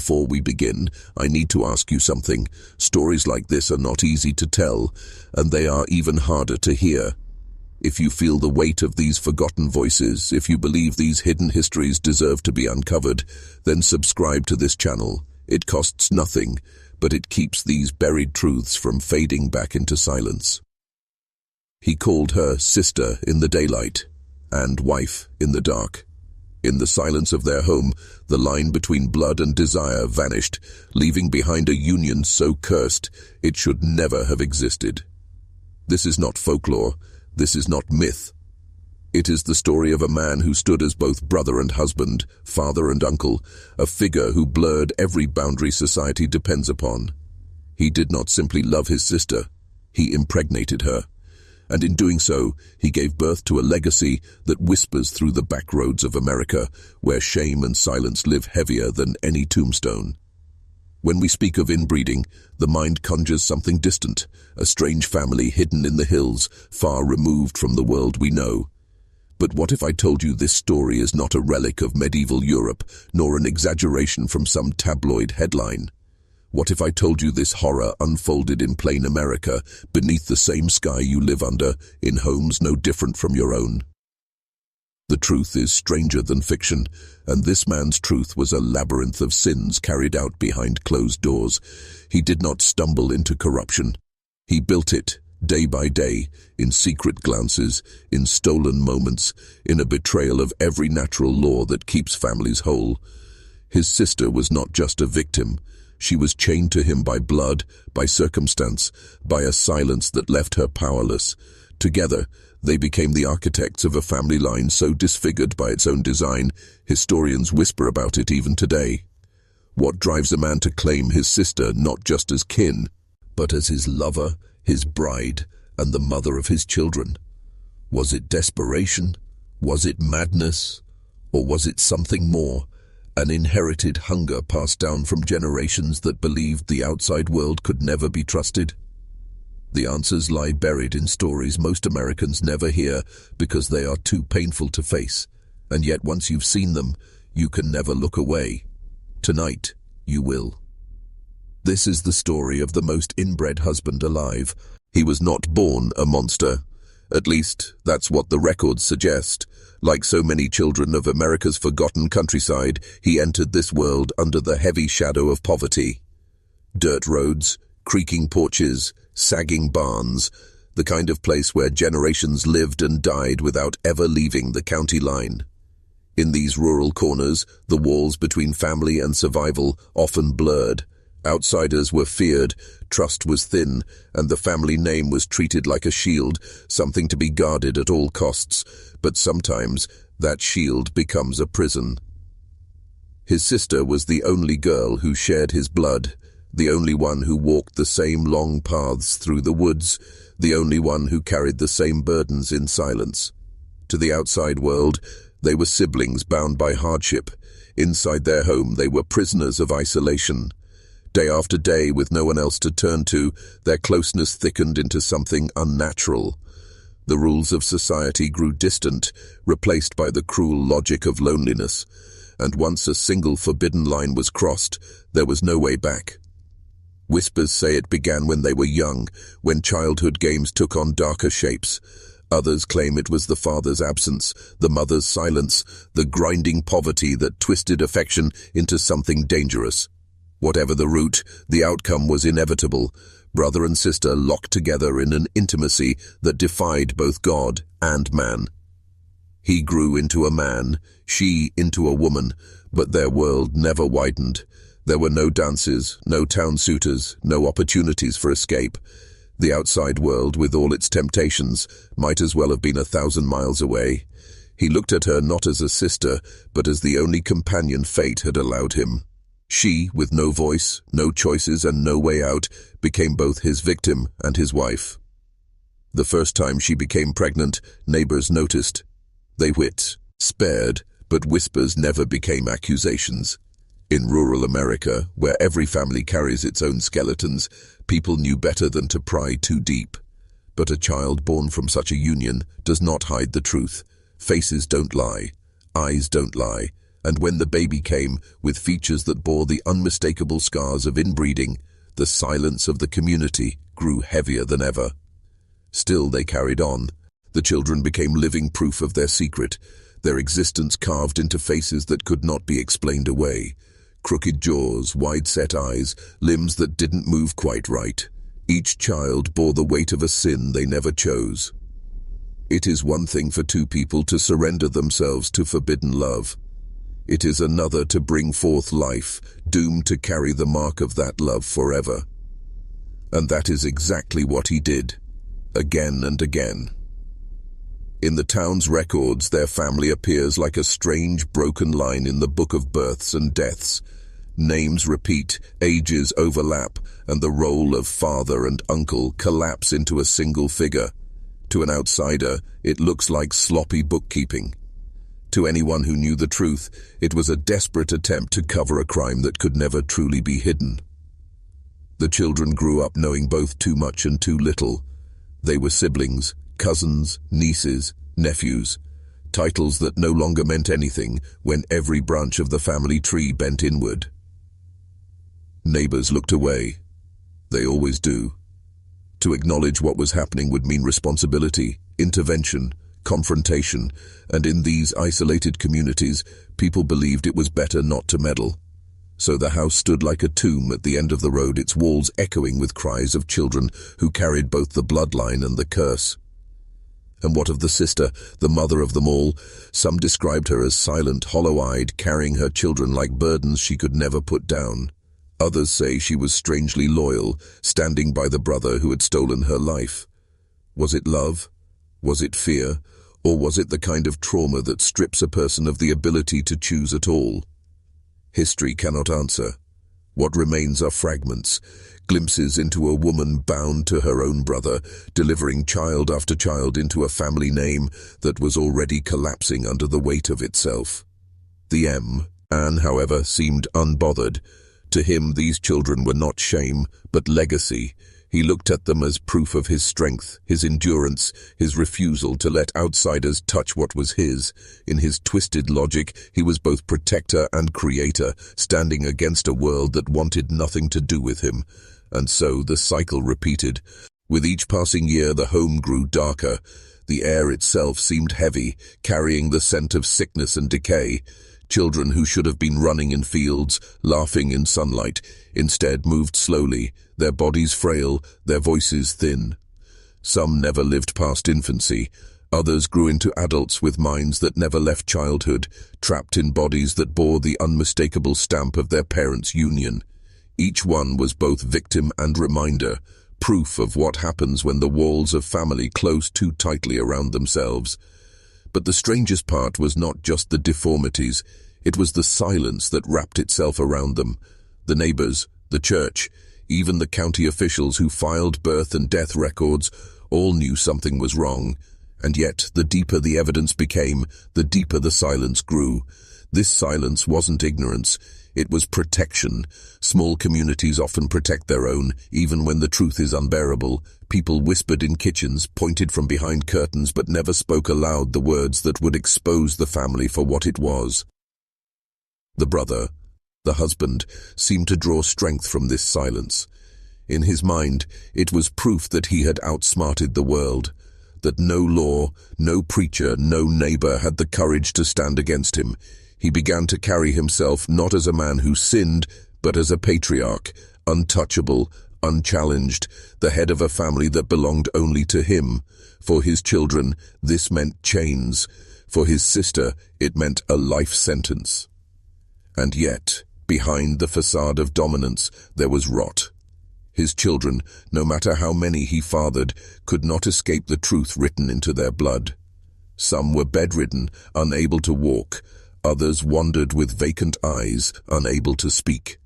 Before we begin, I need to ask you something. Stories like this are not easy to tell, and they are even harder to hear. If you feel the weight of these forgotten voices, if you believe these hidden histories deserve to be uncovered, then subscribe to this channel. It costs nothing, but it keeps these buried truths from fading back into silence. He called her sister in the daylight, and wife in the dark. In the silence of their home, the line between blood and desire vanished, leaving behind a union so cursed it should never have existed. This is not folklore. This is not myth. It is the story of a man who stood as both brother and husband, father and uncle, a figure who blurred every boundary society depends upon. He did not simply love his sister, he impregnated her. And in doing so, he gave birth to a legacy that whispers through the back roads of America, where shame and silence live heavier than any tombstone. When we speak of inbreeding, the mind conjures something distant, a strange family hidden in the hills, far removed from the world we know. But what if I told you this story is not a relic of medieval Europe, nor an exaggeration from some tabloid headline? What if I told you this horror unfolded in plain America, beneath the same sky you live under, in homes no different from your own? The truth is stranger than fiction, and this man's truth was a labyrinth of sins carried out behind closed doors. He did not stumble into corruption. He built it, day by day, in secret glances, in stolen moments, in a betrayal of every natural law that keeps families whole. His sister was not just a victim. She was chained to him by blood, by circumstance, by a silence that left her powerless. Together, they became the architects of a family line so disfigured by its own design, historians whisper about it even today. What drives a man to claim his sister not just as kin, but as his lover, his bride, and the mother of his children? Was it desperation? Was it madness? Or was it something more? An inherited hunger passed down from generations that believed the outside world could never be trusted? The answers lie buried in stories most Americans never hear because they are too painful to face, and yet once you've seen them, you can never look away. Tonight, you will. This is the story of the most inbred husband alive. He was not born a monster. At least, that's what the records suggest. Like so many children of America's forgotten countryside, he entered this world under the heavy shadow of poverty. Dirt roads, creaking porches, sagging barns, the kind of place where generations lived and died without ever leaving the county line. In these rural corners, the walls between family and survival often blurred. Outsiders were feared, trust was thin, and the family name was treated like a shield, something to be guarded at all costs. But sometimes, that shield becomes a prison. His sister was the only girl who shared his blood, the only one who walked the same long paths through the woods, the only one who carried the same burdens in silence. To the outside world, they were siblings bound by hardship. Inside their home, they were prisoners of isolation. Day after day, with no one else to turn to, their closeness thickened into something unnatural. The rules of society grew distant, replaced by the cruel logic of loneliness. And once a single forbidden line was crossed, there was no way back. Whispers say it began when they were young, when childhood games took on darker shapes. Others claim it was the father's absence, the mother's silence, the grinding poverty that twisted affection into something dangerous. Whatever the route, the outcome was inevitable. Brother and sister locked together in an intimacy that defied both God and man. He grew into a man, she into a woman, but their world never widened. There were no dances, no town suitors, no opportunities for escape. The outside world, with all its temptations, might as well have been 1,000 miles away. He looked at her not as a sister, but as the only companion fate had allowed him. She, with no voice, no choices, and no way out, became both his victim and his wife. The first time she became pregnant, neighbors noticed. They spared, but whispers never became accusations. In rural America, where every family carries its own skeletons, people knew better than to pry too deep. But a child born from such a union does not hide the truth. Faces don't lie. Eyes don't lie. And when the baby came, with features that bore the unmistakable scars of inbreeding, the silence of the community grew heavier than ever. Still they carried on. The children became living proof of their secret, their existence carved into faces that could not be explained away. Crooked jaws, wide-set eyes, limbs that didn't move quite right. Each child bore the weight of a sin they never chose. It is one thing for two people to surrender themselves to forbidden love. It is another to bring forth life, doomed to carry the mark of that love forever. And that is exactly what he did, again and again. In the town's records, their family appears like a strange, broken line in the book of births and deaths. Names repeat, ages overlap, and the role of father and uncle collapse into a single figure. To an outsider, it looks like sloppy bookkeeping. To anyone who knew the truth, it was a desperate attempt to cover a crime that could never truly be hidden. The children grew up knowing both too much and too little. They were siblings, cousins, nieces, nephews, titles that no longer meant anything when every branch of the family tree bent inward. Neighbors looked away. They always do. To acknowledge what was happening would mean responsibility, intervention, confrontation, and in these isolated communities, people believed it was better not to meddle. So the house stood like a tomb at the end of the road, its walls echoing with cries of children who carried both the bloodline and the curse. And what of the sister, the mother of them all? Some described her as silent, hollow-eyed, carrying her children like burdens she could never put down. Others say she was strangely loyal, standing by the brother who had stolen her life. Was it love? Was it fear? Or was it the kind of trauma that strips a person of the ability to choose at all? History cannot answer. What remains are fragments, glimpses into a woman bound to her own brother, delivering child after child into a family name that was already collapsing under the weight of itself. Anne, however, seemed unbothered. To him, these children were not shame, but legacy. He looked at them as proof of his strength, his endurance, his refusal to let outsiders touch what was his. In his twisted logic, he was both protector and creator, standing against a world that wanted nothing to do with him. And so the cycle repeated. With each passing year, the home grew darker. The air itself seemed heavy, carrying the scent of sickness and decay. Children who should have been running in fields, laughing in sunlight, instead moved slowly, their bodies frail, their voices thin. Some never lived past infancy. Others grew into adults with minds that never left childhood, trapped in bodies that bore the unmistakable stamp of their parents' union. Each one was both victim and reminder, proof of what happens when the walls of family close too tightly around themselves. But the strangest part was not just the deformities, it was the silence that wrapped itself around them. The neighbors, the church, even the county officials who filed birth and death records, all knew something was wrong. And yet, the deeper the evidence became, the deeper the silence grew. This silence wasn't ignorance, it was protection. Small communities often protect their own, even when the truth is unbearable. People whispered in kitchens, pointed from behind curtains, but never spoke aloud the words that would expose the family for what it was. The brother, the husband, seemed to draw strength from this silence. In his mind, it was proof that he had outsmarted the world, that no law, no preacher, no neighbor had the courage to stand against him. He began to carry himself not as a man who sinned, but as a patriarch, untouchable, unchallenged, the head of a family that belonged only to him. For his children, this meant chains. For his sister, it meant a life sentence. And yet, behind the facade of dominance, there was rot. His children, no matter how many he fathered, could not escape the truth written into their blood. Some were bedridden, unable to walk. Others wandered with vacant eyes, unable to speak.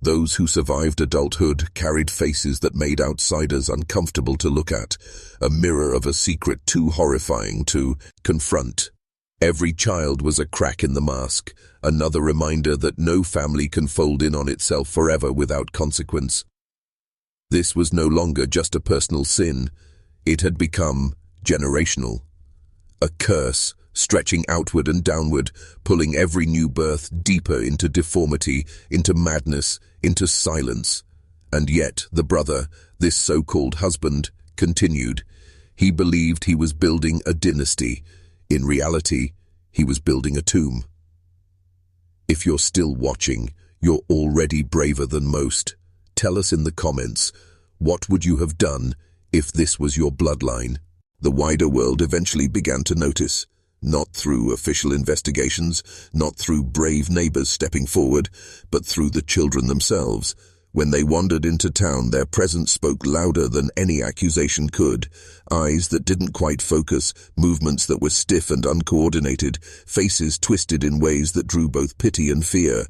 Those who survived adulthood carried faces that made outsiders uncomfortable to look at, a mirror of a secret too horrifying to confront. Every child was a crack in the mask, another reminder that no family can fold in on itself forever without consequence. This was no longer just a personal sin. It had become generational. A curse, stretching outward and downward, pulling every new birth deeper into deformity, into madness, into silence. And yet the brother, this so-called husband, continued. He believed he was building a dynasty. In reality, he was building a tomb. If you're still watching, you're already braver than most. Tell us in the comments, what would you have done if this was your bloodline? The wider world eventually began to notice, not through official investigations, not through brave neighbors stepping forward, but through the children themselves. When they wandered into town, their presence spoke louder than any accusation could. Eyes that didn't quite focus, movements that were stiff and uncoordinated, faces twisted in ways that drew both pity and fear.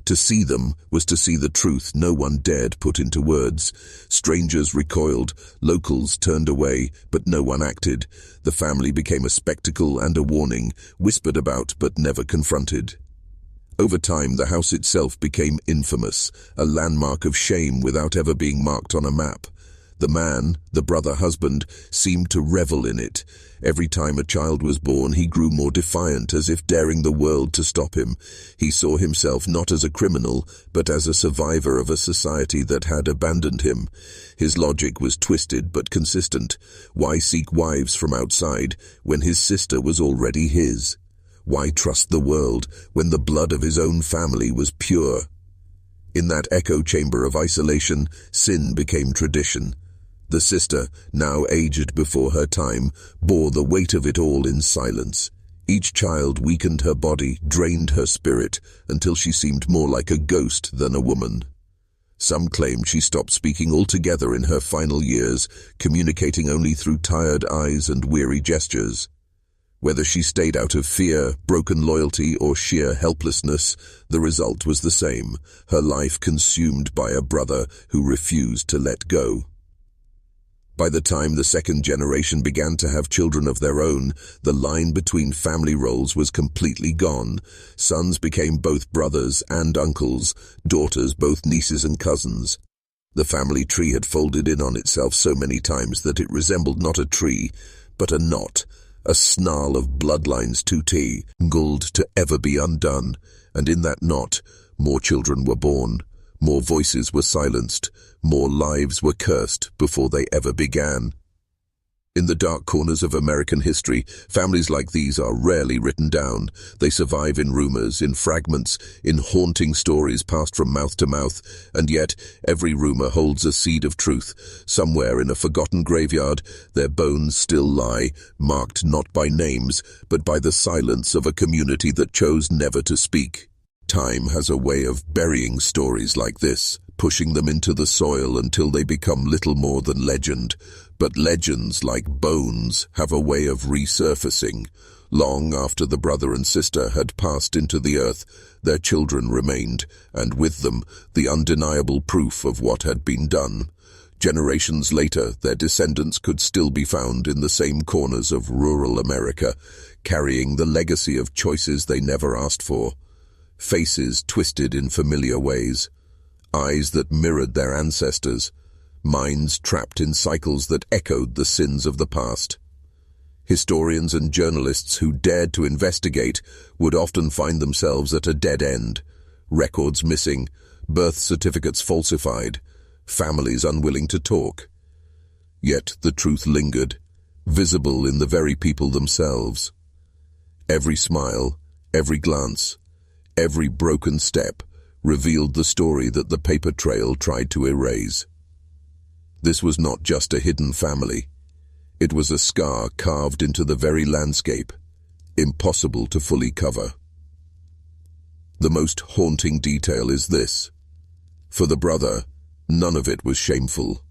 To see them was to see the truth no one dared put into words. Strangers recoiled, locals turned away, but no one acted. The family became a spectacle and a warning, whispered about but never confronted. Over time, the house itself became infamous, a landmark of shame without ever being marked on a map. The man, the brother-husband, seemed to revel in it. Every time a child was born, he grew more defiant, as if daring the world to stop him. He saw himself not as a criminal, but as a survivor of a society that had abandoned him. His logic was twisted but consistent. Why seek wives from outside when his sister was already his? Why trust the world when the blood of his own family was pure? In that echo chamber of isolation, sin became tradition. The sister, now aged before her time, bore the weight of it all in silence. Each child weakened her body, drained her spirit, until she seemed more like a ghost than a woman. Some claimed she stopped speaking altogether in her final years, communicating only through tired eyes and weary gestures. Whether she stayed out of fear, broken loyalty, or sheer helplessness, the result was the same, her life consumed by a brother who refused to let go. By the time the second generation began to have children of their own, the line between family roles was completely gone. Sons became both brothers and uncles, daughters both nieces and cousins. The family tree had folded in on itself so many times that it resembled not a tree, but a knot. A snarl of bloodlines too tangled to ever be undone, and in that knot, more children were born, more voices were silenced, more lives were cursed before they ever began. In the dark corners of American history, families like these are rarely written down. They survive in rumors, in fragments, in haunting stories passed from mouth to mouth, and yet every rumor holds a seed of truth. Somewhere in a forgotten graveyard, their bones still lie, marked not by names, but by the silence of a community that chose never to speak. Time has a way of burying stories like this, pushing them into the soil until they become little more than legend. But legends, like bones, have a way of resurfacing. Long after the brother and sister had passed into the earth, their children remained, and with them, the undeniable proof of what had been done. Generations later, their descendants could still be found in the same corners of rural America, carrying the legacy of choices they never asked for. Faces twisted in familiar ways, eyes that mirrored their ancestors, minds trapped in cycles that echoed the sins of the past. Historians and journalists who dared to investigate would often find themselves at a dead end. Records missing, birth certificates falsified, families unwilling to talk. Yet the truth lingered, visible in the very people themselves. Every smile, every glance, every broken step revealed the story that the paper trail tried to erase. This was not just a hidden family. It was a scar carved into the very landscape, impossible to fully cover. The most haunting detail is this. For the brother, none of it was shameful.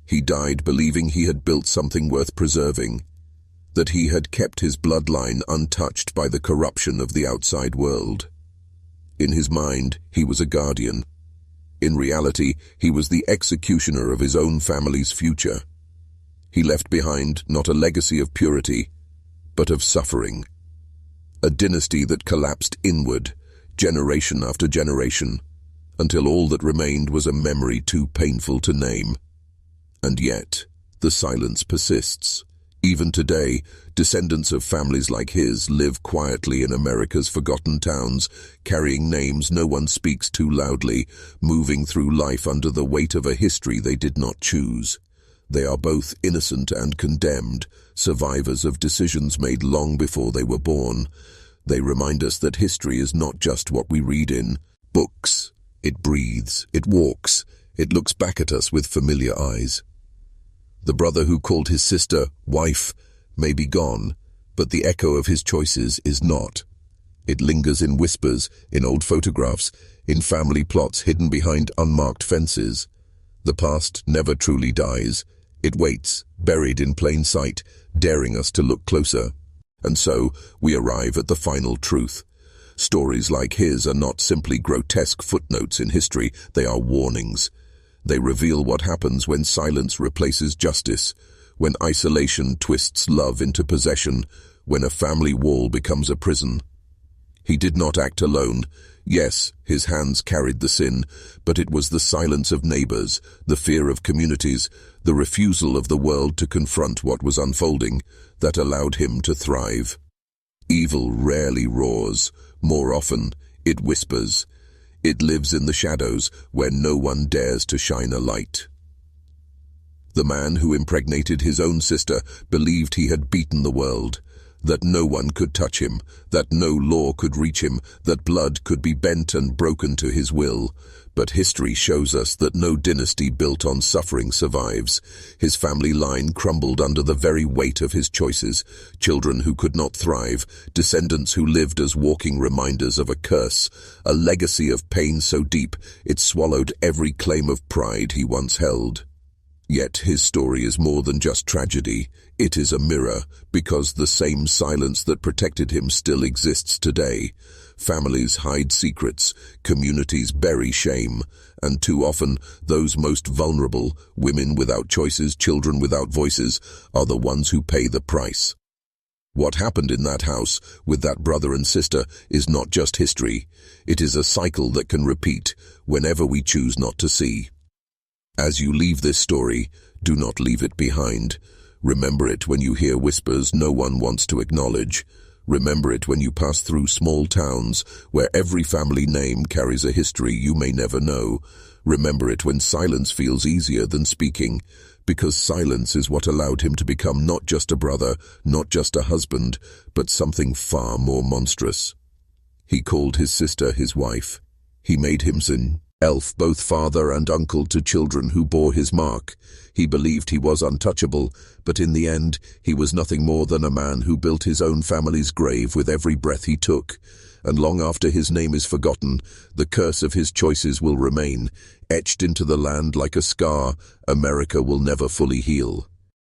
He died believing he had built something worth preserving, that he had kept his bloodline untouched by the corruption of the outside world. In his mind, he was a guardian. In reality, he was the executioner of his own family's future. He left behind not a legacy of purity, but of suffering. A dynasty that collapsed inward, generation after generation, until all that remained was a memory too painful to name. And yet, the silence persists, Even today, descendants of families like his live quietly in America's forgotten towns, carrying names no one speaks too loudly, moving through life under the weight of a history they did not choose. They are both innocent and condemned, survivors of decisions made long before they were born. They remind us that history is not just what we read in books. It breathes, it walks, it looks back at us with familiar eyes. The brother who called his sister wife may be gone, but the echo of his choices is not. It lingers in whispers, in old photographs, in family plots hidden behind unmarked fences. The past never truly dies. It waits, buried in plain sight, daring us to look closer. And so, we arrive at the final truth. Stories like his are not simply grotesque footnotes in history, they are warnings. They reveal what happens when silence replaces justice, when isolation twists love into possession, when a family wall becomes a prison. He did not act alone. Yes, his hands carried the sin, but it was the silence of neighbors, the fear of communities, the refusal of the world to confront what was unfolding, that allowed him to thrive. Evil rarely roars. More often, it whispers. It lives in the shadows, where no one dares to shine a light. The man who impregnated his own sister believed he had beaten the world, that no one could touch him, that no law could reach him, that blood could be bent and broken to his will. But history shows us that no dynasty built on suffering survives. His family line crumbled under the very weight of his choices. Children who could not thrive, descendants who lived as walking reminders of a curse, a legacy of pain so deep it swallowed every claim of pride he once held. Yet his story is more than just tragedy. It is a mirror, because the same silence that protected him still exists today. Families hide secrets, communities bury shame, and too often, those most vulnerable, women without choices, children without voices, are the ones who pay the price. What happened in that house, with that brother and sister, is not just history. It is a cycle that can repeat, whenever we choose not to see. As you leave this story, do not leave it behind. Remember it when you hear whispers no one wants to acknowledge. Remember it when you pass through small towns where every family name carries a history you may never know. Remember it when silence feels easier than speaking, because silence is what allowed him to become not just a brother, not just a husband, but something far more monstrous. He called his sister his wife. He made him sin. Elf, both father and uncle to children who bore his mark. He believed he was untouchable, but in the end, he was nothing more than a man who built his own family's grave with every breath he took. And long after his name is forgotten, the curse of his choices will remain, etched into the land like a scar America will never fully heal.